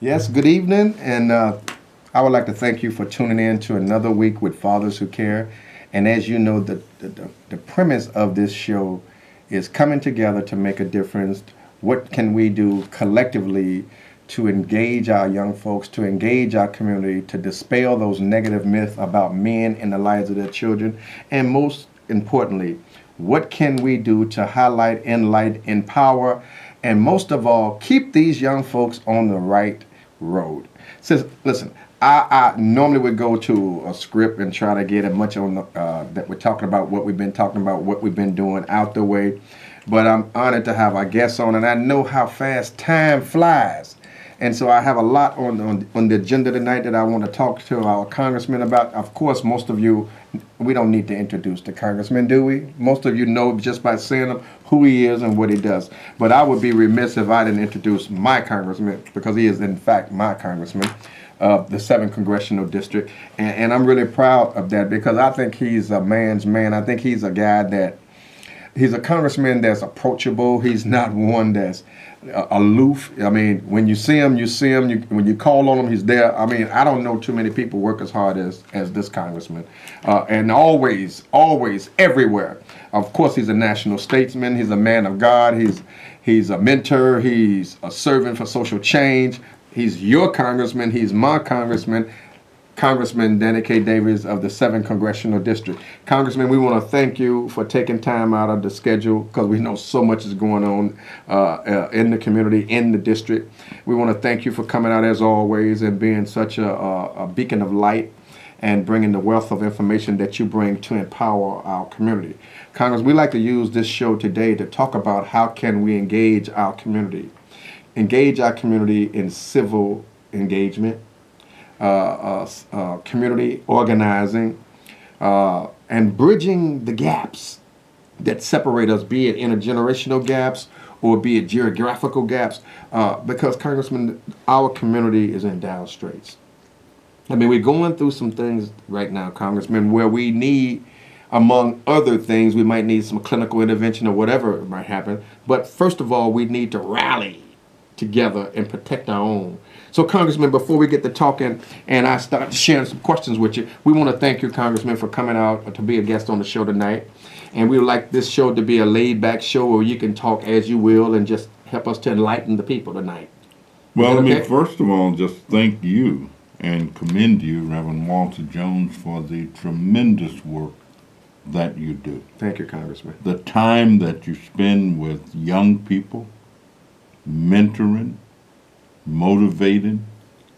Yes, good evening, and I would like to thank you for tuning in to another week with Fathers Who Care. And as you know, the premise of this show is coming together to make a difference. What can we do collectively to engage our young folks, to engage our community, to dispel those negative myths about men in the lives of their children, and most importantly, what can we do to highlight, enlighten, empower, and most of all, keep these young folks on the right road? Says, listen, I normally would go to a script and try to get as much on the, that we're talking about, what we've been talking about, what we've been doing out the way. But I'm honored to have our guests on, and I know how fast time flies. And so I have a lot on the agenda tonight that I want to talk to our congressman about. Of course, most of you, we don't need to introduce the congressman, do we? Most of you know just by saying him who he is and what he does. But I would be remiss if I didn't introduce my congressman, because he is in fact my congressman of the 7th Congressional District. And I'm really proud of that because I think he's a man's man. I think he's a guy that he's a congressman that's approachable. He's not one that's aloof. I mean, when you see him, you see him. When you call on him, he's there. I mean, I don't know too many people work as hard as this congressman. And always, everywhere. Of course, he's a national statesman. He's a man of God. He's a mentor. He's a servant for social change. He's your congressman. He's my congressman. Congressman Danny Davis of the 7th Congressional District. Congressman, we want to thank you for taking time out of the schedule because we know so much is going on in the community, in the district. We want to thank you for coming out as always and being such a beacon of light and bringing the wealth of information that you bring to empower our community. Congress, we like to use this show today to talk about how can we engage our community in civil engagement, community organizing, and bridging the gaps that separate us, be it intergenerational gaps or be it geographical gaps, because, Congressman, our community is in dire straits. I mean, we're going through some things right now, Congressman, where we need, among other things, we might need some clinical intervention or whatever might happen. But first of all, we need to rally together and protect our own. So, Congressman, before we get to talking and I start sharing some questions with you, we want to thank you, Congressman, for coming out to be a guest on the show tonight. And we would like this show to be a laid-back show where you can talk as you will and just help us to enlighten the people tonight. Well, let okay? me first of all just thank you and commend you, Reverend Walter Jones, for the tremendous work that you do. Thank you, Congressman. The time that you spend with young people, mentoring, motivating,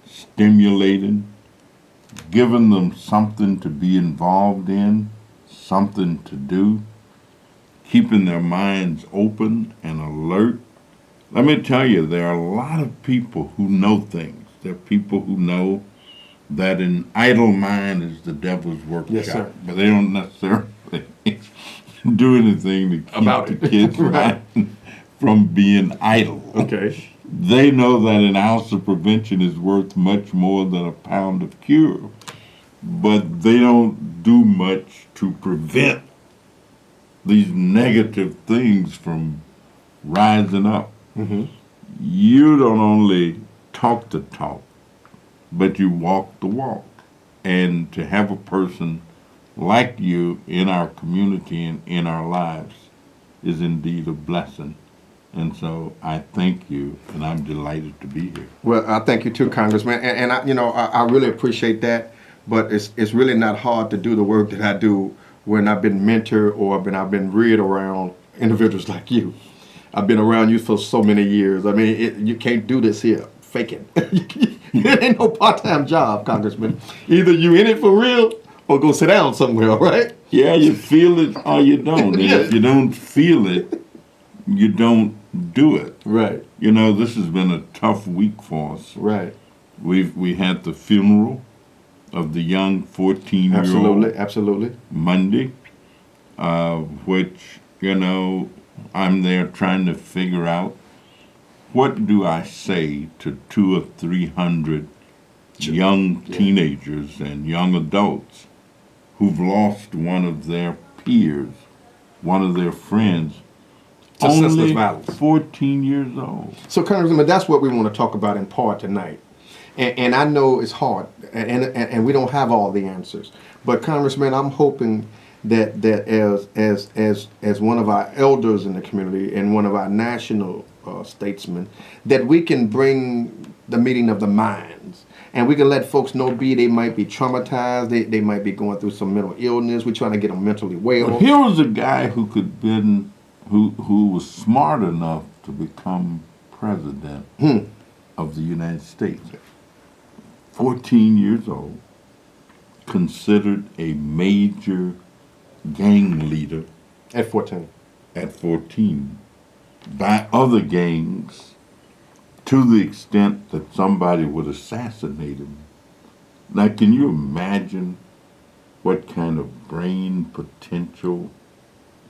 stimulating, giving them something to be involved in, something to do, keeping their minds open and alert. Let me tell you, there are a lot of people who know things. There are people who know that an idle mind is the devil's workshop, yes, sir. But they don't necessarily do anything to keep about the kids right. From being idle. Okay. They know that an ounce of prevention is worth much more than a pound of cure, but they don't do much to prevent these negative things from rising up. Mm-hmm. You don't only talk the talk, but you walk the walk. And to have a person like you in our community and in our lives is indeed a blessing. And so I thank you, and I'm delighted to be here. Well, I thank you too, Congressman, and I really appreciate that. But it's really not hard to do the work that I do when I've been mentored or I've been reared around individuals like you. I've been around you for so many years. I mean, you can't do this here faking. It ain't no part-time job, Congressman. Either you in it for real or go sit down somewhere, right? Yeah, you feel it or you don't. And Yeah. if you don't feel it, you don't do it. Right. You know, this has been a tough week for us. Right. We had the funeral of the young 14-year-old Absolutely. Monday, which, I'm there trying to figure out what do I say to 200 or 300 young teenagers and young adults who've lost one of their peers, one of their friends, To senseless only violence. 14 years old. So, Congressman, that's what we want to talk about in part tonight. And I know it's hard, and we don't have all the answers. But Congressman, I'm hoping that as one of our elders in the community and one of our national statesmen, that we can bring the meeting of the minds. And we can let folks know, they might be traumatized, they might be going through some mental illness. We're trying to get them mentally well. Here was a guy who was smart enough to become president of the United States. 14 years old, considered a major gang leader At 14. at 14 by other gangs to the extent that somebody would assassinate him. Now, can you imagine what kind of brain potential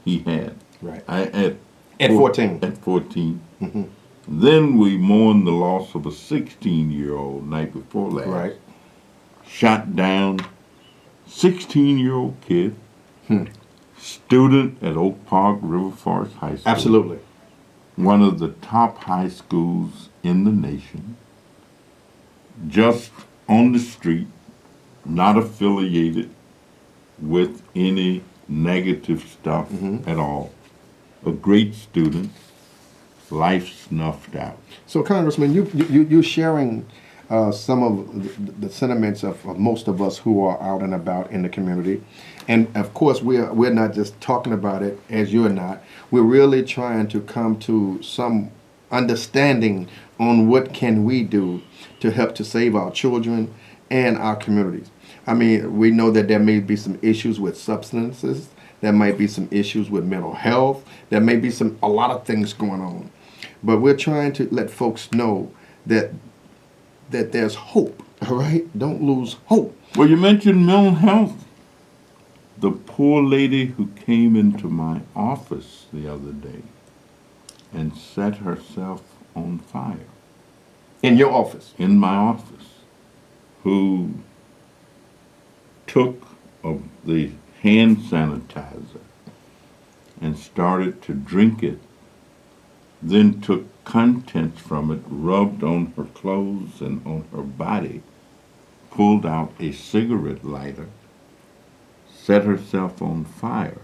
he had? Right. At 14. At 14. Then we mourned the loss of a 16-year-old night before last. Right. Shot down, 16-year-old kid, student at Oak Park River Forest High School. Absolutely. One of the top high schools in the nation. Just on the street, not affiliated with any negative stuff at all. A great student, life snuffed out. So, Congressman, you're sharing some of the sentiments of most of us who are out and about in the community, and of course we're not just talking about it as you're not. We're really trying to come to some understanding on what can we do to help to save our children and our communities. I mean, we know that there may be some issues with substances. There might be some issues with mental health. There may be a lot of things going on. But we're trying to let folks know that there's hope, all right? Don't lose hope. Well, you mentioned mental health. The poor lady who came into my office the other day and set herself on fire. In your office? In my office. Who took the hand sanitizer and started to drink it, then took contents from it, rubbed on her clothes and on her body, pulled out a cigarette lighter, set herself on fire,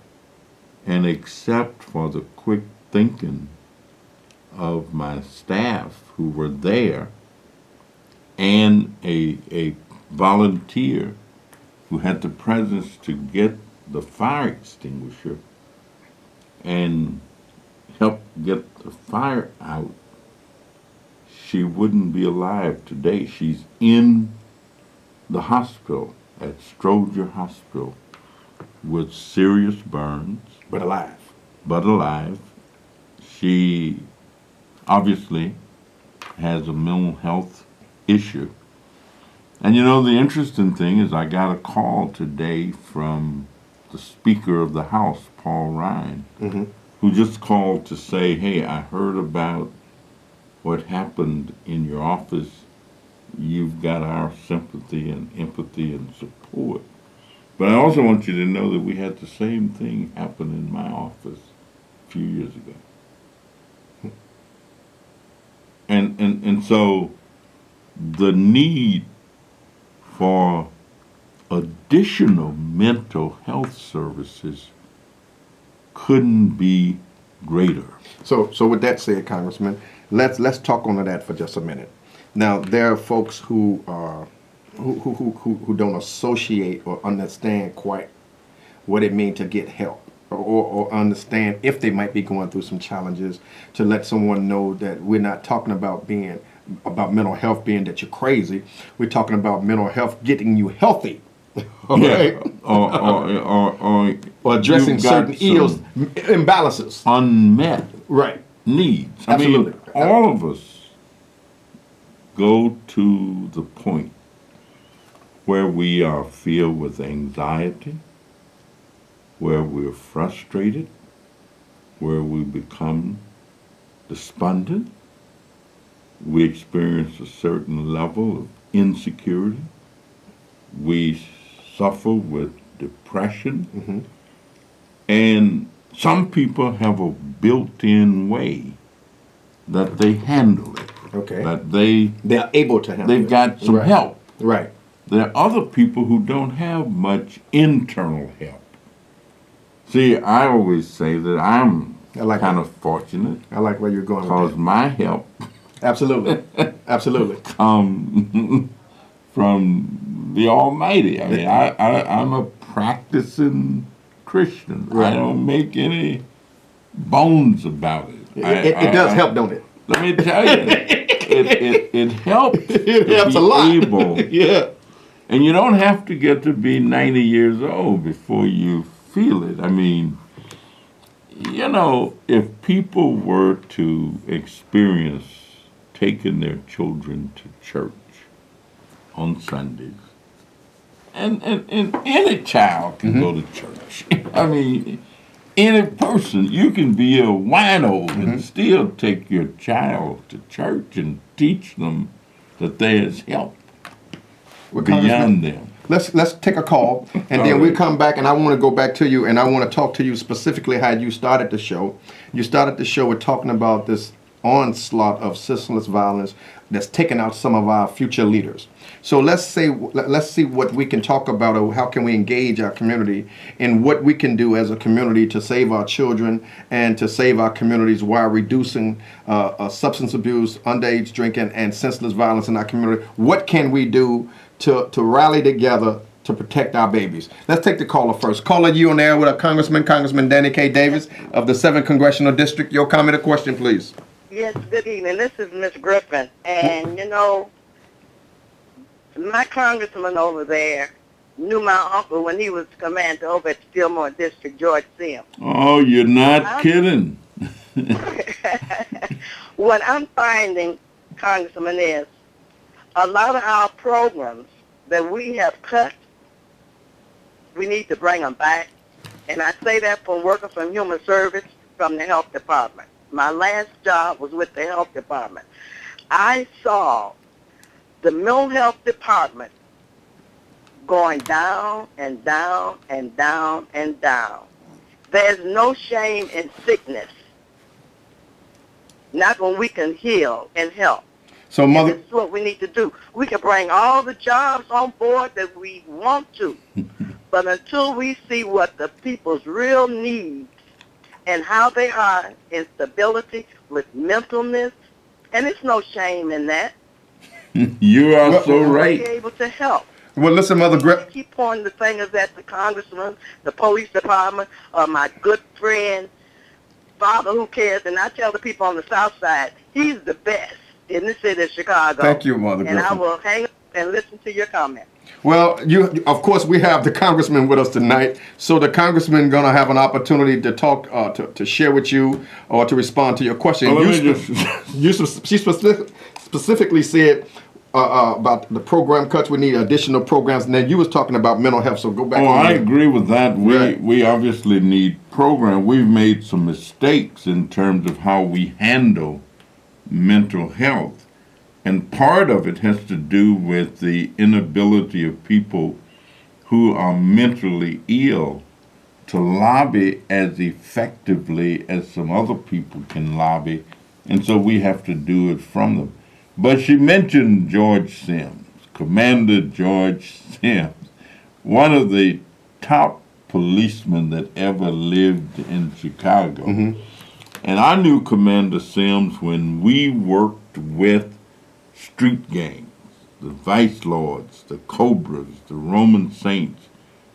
and except for the quick thinking of my staff who were there and a volunteer who had the presence to get the fire extinguisher and help get the fire out, she wouldn't be alive today. She's in the hospital at Stroger Hospital with serious burns. But alive. But alive. She obviously has a mental health issue. And you know, the interesting thing is I got a call today from the Speaker of the House, Paul Ryan, who just called to say, hey, I heard about what happened in your office. You've got our sympathy and empathy and support. But I also want you to know that we had the same thing happen in my office a few years ago. And so the need for additional mental health services couldn't be greater. So with that said, Congressman, let's talk on that for just a minute. Now, there are folks who don't associate or understand quite what it means to get help, or understand if they might be going through some challenges, to let someone know that we're not talking about mental health being that you're crazy. We're talking about mental health getting you healthy. Yeah. Right? Or addressing certain ills, imbalances. Unmet Right. needs. Absolutely. I mean, all of us go to the point where we are filled with anxiety, where we're frustrated, where we become despondent. We experience a certain level of insecurity. We suffer with depression. And some people have a built-in way that they handle it. Okay. That they're able to handle they've it. got some Right. help. Right. There are other people who don't have much internal help. See, I always say that I'm I like kind that. of fortunate I like where you're going with because that. my help Absolutely. Absolutely. from the Almighty. I mean, I'm a practicing Christian. Right. I don't make any bones about it. It does help, don't it? Let me tell you, it helps It to helps be a lot. able, Yeah. and you don't have to get to be 90 years old before you feel it. I mean, you know, if people were to experience taking their children to church on Sundays, and any child can go to church. I mean, any person, you can be a wino and still take your child to church and teach them that there is help Well, beyond them. Let's take a call, and then we come back, and I want to go back to you, and I want to talk to you specifically how you started the show. You started the show with talking about this onslaught of senseless violence that's taken out some of our future leaders. So let's see what we can talk about, or how can we engage our community in what we can do as a community to save our children and to save our communities while reducing substance abuse, underage drinking, and senseless violence in our community. What can we do to rally together to protect our babies? Let's take the caller first. Caller, you on air with our Congressman Danny K. Davis of the 7th Congressional District. Your comment or question, please. Yes, good evening. This is Miss Griffin. And, you know, my congressman over there knew my uncle when he was commander over at Stillmore District, George Sims. Oh, you're not kidding. What I'm finding, Congressman, is a lot of our programs that we have cut, we need to bring them back. And I say that from working from human service from the health department. My last job was with the health department. I saw the mental health department going down and down and down and down. There's no shame in sickness, not when we can heal and help. So, Mother, this is what we need to do. We can bring all the jobs on board that we want to, but until we see what the people's real needs and how they are in stability with mentalness, and there's no shame in that. You are so right. Be able to help. Well, listen, Mother Griffin. Keep pointing the fingers at the congressman, the police department, or my good friend, Father Who Cares, and I tell the people on the South Side, he's the best in the city of Chicago. Thank you, Mother Griffin. And I will hang up and listen to your comments. Well, of course, we have the congressman with us tonight. So the congressman going to have an opportunity to talk, to share with you, or to respond to your question. Well, She specifically said about the program cuts. We need additional programs, and then you was talking about mental health. So go back. Oh, I agree with that. Right. We obviously need program. We've made some mistakes in terms of how we handle mental health. And part of it has to do with the inability of people who are mentally ill to lobby as effectively as some other people can lobby. And so we have to do it from them. But she mentioned George Sims, Commander George Sims, one of the top policemen that ever lived in Chicago. Mm-hmm. And I knew Commander Sims when we worked with street gangs, the Vice Lords, the Cobras, the Roman Saints.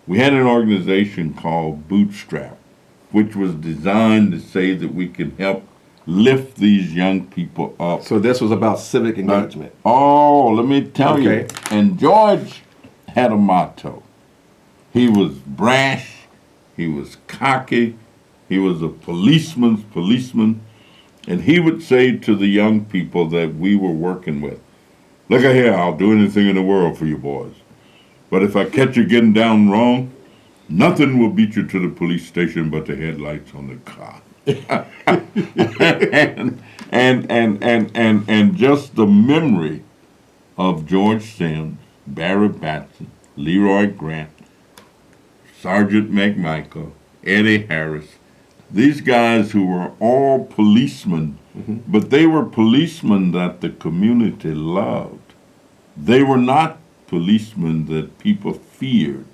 We had an organization called Bootstrap, which was designed to say that we can help lift these young people up. So this was about civic engagement. Let me tell you. And George had a motto. He was brash, he was cocky, he was a policeman's policeman, and he would say to the young people that we were working with, look at here, I'll do anything in the world for you boys. But if I catch you getting down wrong, nothing will beat you to the police station but the headlights on the car. and just the memory of George Sims, Barry Batson, Leroy Grant, Sergeant McMichael, Eddie Harris, These guys who were all policemen, but they were policemen that the community loved. They were not policemen that people feared.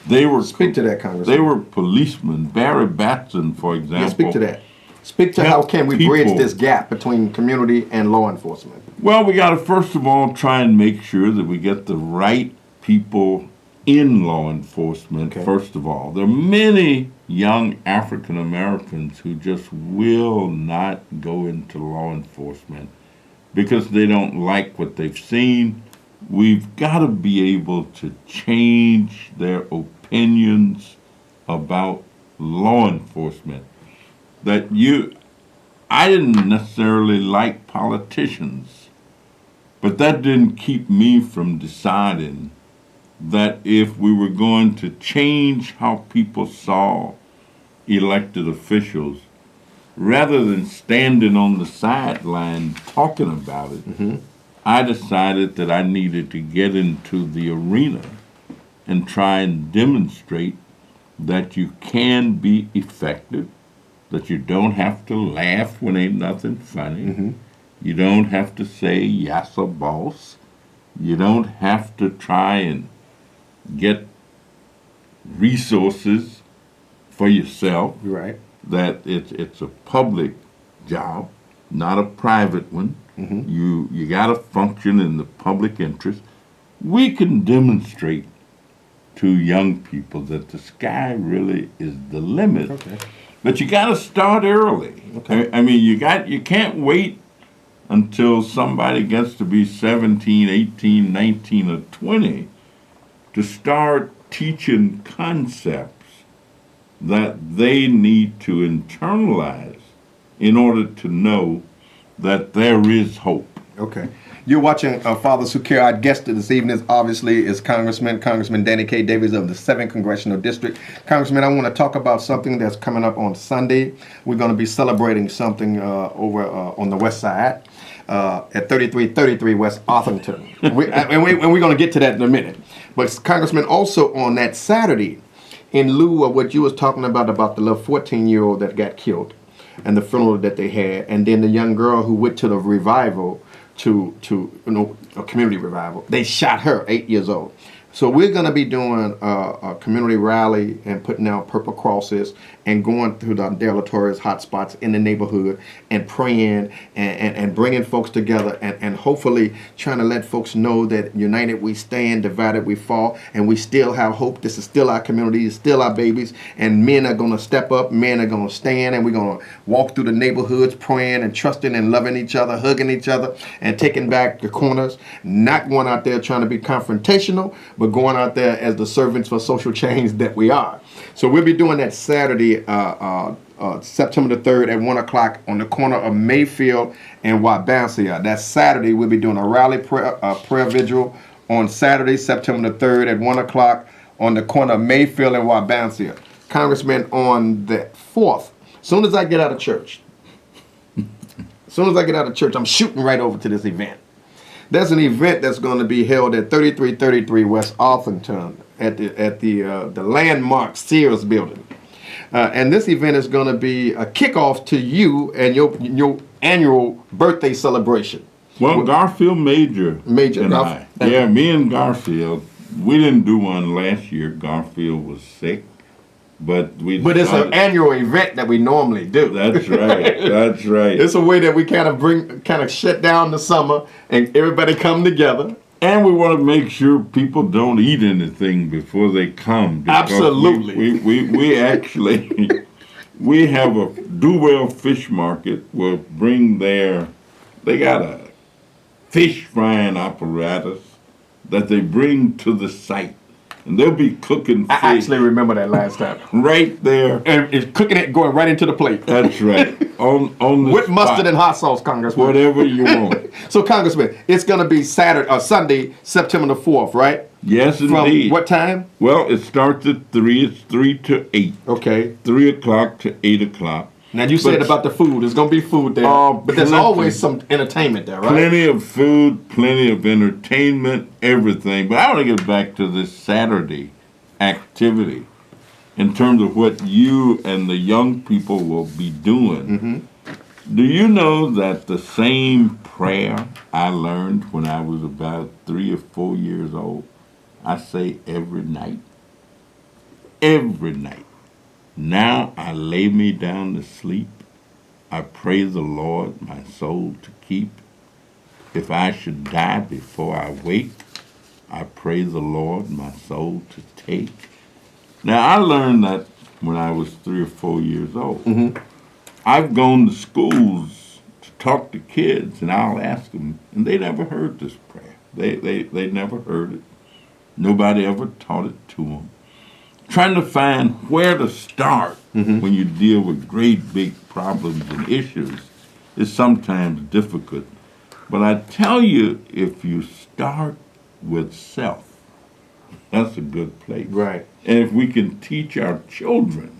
They were Speak to that, Congressman. They were policemen. Barry Batson, for example. Yeah, speak to that. Speak to how can we bridge this gap between community and law enforcement. Well, we got to first of all try and make sure that we get the right people in law enforcement, first of all. There are many young African Americans who just will not go into law enforcement because they don't like what they've seen. We've got to be able to change their opinions about law enforcement. I didn't necessarily like politicians, but that didn't keep me from deciding that if we were going to change how people saw elected officials, rather than standing on the sideline talking about it, I decided that I needed to get into the arena and try and demonstrate that you can be effective, that you don't have to laugh when ain't nothing funny. You don't have to say, yassa boss. You don't have to try and get resources for yourself. Right. That it's a public job, not a private one. You got to function in the public interest. We can demonstrate to young people that the sky really is the limit. But you got to start early. I mean, you can't wait until somebody gets to be 17, 18, 19, or 20 to start teaching concepts that they need to internalize in order to know that there is hope. Okay. You're watching Fathers Who Care. Our guest this evening, obviously, is Congressman Danny K. Davis of the 7th Congressional District. Congressman, I want to talk about something that's coming up on Sunday. We're going to be celebrating something over on the west side at 3333 West Arthington. and we're going to get to that in a minute. But, Congressman, also on that Saturday, in lieu of what you was talking about the little 14-year-old that got killed and the funeral that they had, and then the young girl who went to the revival, a community revival. They shot her, 8 years old. So we're going to be doing a community rally and putting out purple crosses and going through the deleterious hot spots in the neighborhood and praying and bringing folks together and hopefully trying to let folks know that united we stand, divided we fall, and we still have hope. This is still our community, it's still our babies, and men are going to step up, men are going to stand, and we're going to walk through the neighborhoods praying and trusting and loving each other, hugging each other, and taking back the corners, not going out there trying to be confrontational, but going out there as the servants for social change that we are. So we'll be doing that Saturday, September the 3rd at 1 o'clock on the corner of Mayfield and Wabansia. That's Saturday. We'll be doing a rally prayer vigil on Saturday, September the 3rd at 1 o'clock on the corner of Mayfield and Wabansia. Congressman, on the 4th, as soon as I get out of church, I'm shooting right over to this event. There's an event that's going to be held at 3333 West Arthington at the landmark Sears building. And this event is going to be a kickoff to you and your annual birthday celebration. Well, Garfield Major and I. Yeah, me and Garfield, we didn't do one last year. Garfield was sick. But it's an annual event that we normally do. That's right. That's right. It's a way that we kind of shut down the summer and everybody come together. And we want to make sure people don't eat anything before they come. Absolutely. We actually we have a Do Well Fish Market. We'll bring they got a fish frying apparatus that they bring to the site. And they'll be cooking fish. I actually remember that last time. Right there. And it's cooking it, going right into the plate. That's right. On the with spot. mustard and hot sauce, Congressman. Whatever you want. So, Congressman, it's going to be Sunday, September the 4th, right? Yes, indeed. From what time? Well, it starts at 3. It's 3 to 8. Okay. 3 o'clock to 8 o'clock. Now, you said about the food. There's going to be food there. But there's always some entertainment there, right? Plenty of food, plenty of entertainment, everything. But I want to get back to this Saturday activity. in terms of what you and the young people will be doing. Do you know that the same prayer I learned when I was about 3 or 4 years old, I say every night? Every night. Now I lay me down to sleep. I pray the Lord my soul to keep. If I should die before I wake, I pray the Lord my soul to take. Now I learned that when I was 3 or 4 years old. I've gone to schools to talk to kids, and I'll ask them, and they never heard this prayer. They never heard it. Nobody ever taught it to them. Trying to find where to start when you deal with great big problems and issues is sometimes difficult. But I tell you, if you start with self, that's a good place. Right. And if we can teach our children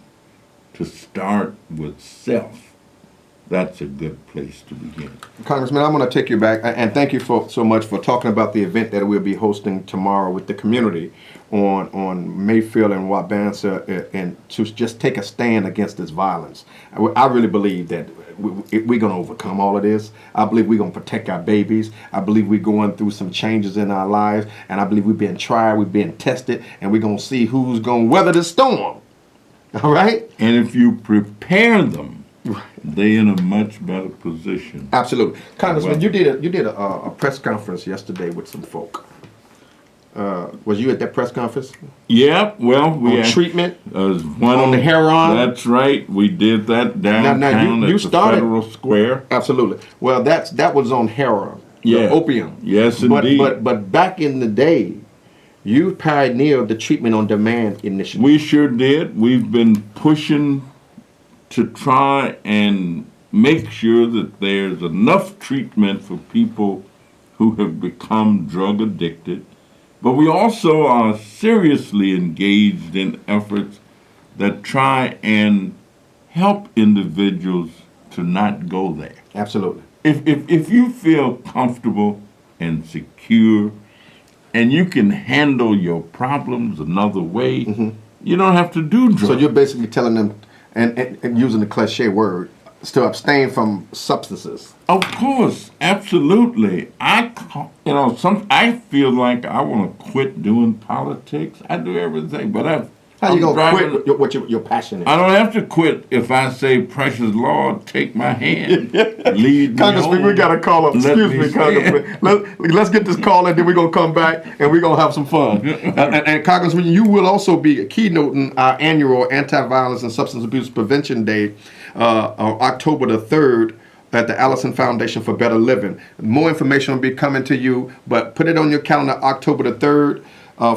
to start with self, that's a good place to begin. Congressman, I'm going to take you back, and thank you so much for talking about the event that we'll be hosting tomorrow with the community on Mayfield and Wabansa, and to just take a stand against this violence. I really believe that we're going to overcome all of this. I believe we're going to protect our babies. I believe we're going through some changes in our lives, and I believe we've been tried, we've been tested, and we're going to see who's going to weather the storm. All right? And if you prepare them, they're in a much better position. Absolutely. Congressman, you did a press conference yesterday with some folk. Was you at that press conference? Yeah, well, we On treatment? one On the heroin? That's right. We did that downtown you at started- the Federal Square. Absolutely. Well, that was on heroin. Yeah. Opium. Yes, indeed. But back in the day, you pioneered the treatment on demand initiative. We sure did. We've been pushing to try and make sure that there's enough treatment for people who have become drug addicted. But we also are seriously engaged in efforts that try and help individuals to not go there. Absolutely. If you feel comfortable and secure and you can handle your problems another way, you don't have to do drugs. So you're basically telling them, and using the cliche word, to abstain from substances. Of course, absolutely. I feel like I want to quit doing politics. I do everything, but How you gonna quit what your passion is? I don't have to quit if I say, "Precious Lord, take my hand, lead me Congressman, home, we got to call up. let Excuse me me, stand." Congressman. Let's get this call and then we're going to come back and we're going to have some fun. And Congressman, you will also be keynoting our annual Anti-Violence and Substance Abuse Prevention Day on October the 3rd at the Allison Foundation for Better Living. More information will be coming to you, but put it on your calendar, October the 3rd.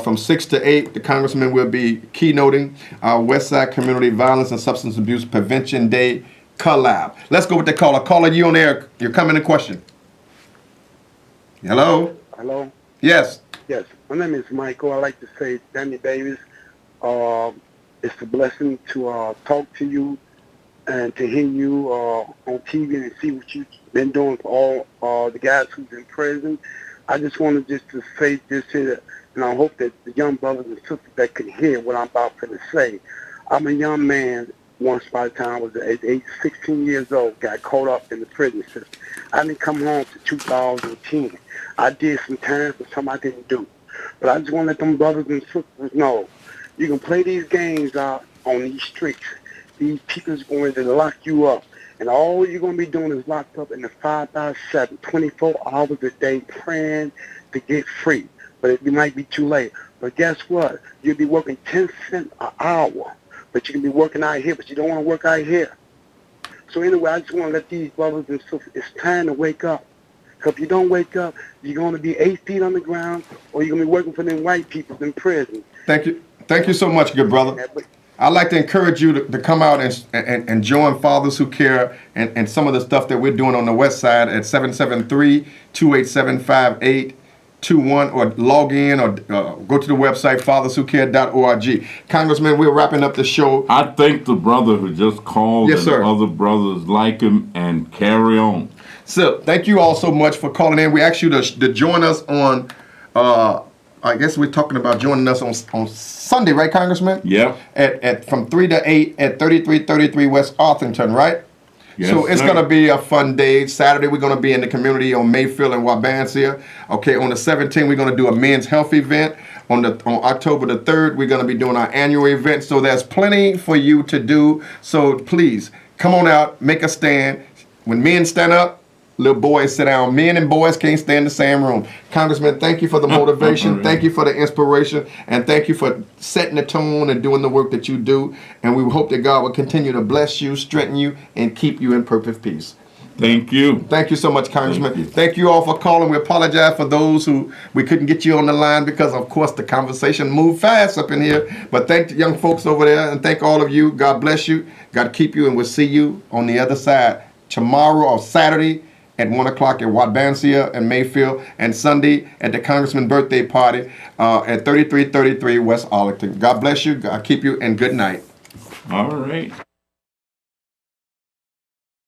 From 6 to 8, the Congressman will be keynoting our Westside Community Violence and Substance Abuse Prevention Day collab. Let's go with the caller. Caller, you on air. You're coming to question. Hello? Hello? Yes. Yes. My name is Michael. I like to say Danny Davis. It's a blessing to talk to you and to hear you on TV and see what you've been doing for all the guys who's in prison. I just wanted just to say this here, and I hope that the young brothers and sisters that can hear what I'm about to say. I'm a young man. Once by the time I was at age 16 years old, got caught up in the prison system. I didn't come home to 2010. I did some time for something I didn't do. But I just want to let them brothers and sisters know, you can play these games out on these streets. These people's going to lock you up. And all you're going to be doing is locked up in the 5x7, 24 hours a day, praying to get free. But it might be too late. But guess what? You'll be working 10 cents an hour. But you can be working out here, but you don't want to work out here. So anyway, I just want to let these brothers and sisters, it's time to wake up. Because if you don't wake up, you're going to be 8 feet on the ground, or you're going to be working for them white people in prison. Thank you. Thank you so much, good brother. I'd like to encourage you to come out and join Fathers Who Care and some of the stuff that we're doing on the west side at 773-287-5821, or log in or go to the website fatherswhocare.org. Congressman, we're wrapping up the show. I thank the brother who just called Yes, and sir. other brothers like him, and carry on. So thank you all so much for calling in. We ask you to join us on I guess we're talking about joining us on Sunday, right, Congressman? Yep. At from 3 to 8 at 3333 West Arlington, right? Yes, So it's sir. going to be a fun day. Saturday, we're going to be in the community on Mayfield and Wabansia. Okay, on the 17th, we're going to do a men's health event. On October the 3rd, we're going to be doing our annual event. So there's plenty for you to do. So please, come on out, make a stand. When men stand up, little boys sit down. Men and boys can't stay in the same room. Congressman, thank you for the motivation. Thank you for the inspiration. And thank you for setting the tone and doing the work that you do. And we hope that God will continue to bless you, strengthen you, and keep you in perfect peace. Thank you. Thank you so much, Congressman. Thank you. Thank you all for calling. We apologize for those who we couldn't get you on the line because, of course, the conversation moved fast up in here. But thank the young folks over there, and thank all of you. God bless you. God keep you, and we'll see you on the other side tomorrow or Saturday at 1 o'clock at Wabansia and Mayfield, and Sunday at the Congressman birthday party at 3333 West Arlington. God bless you. God keep you, and good night. All right.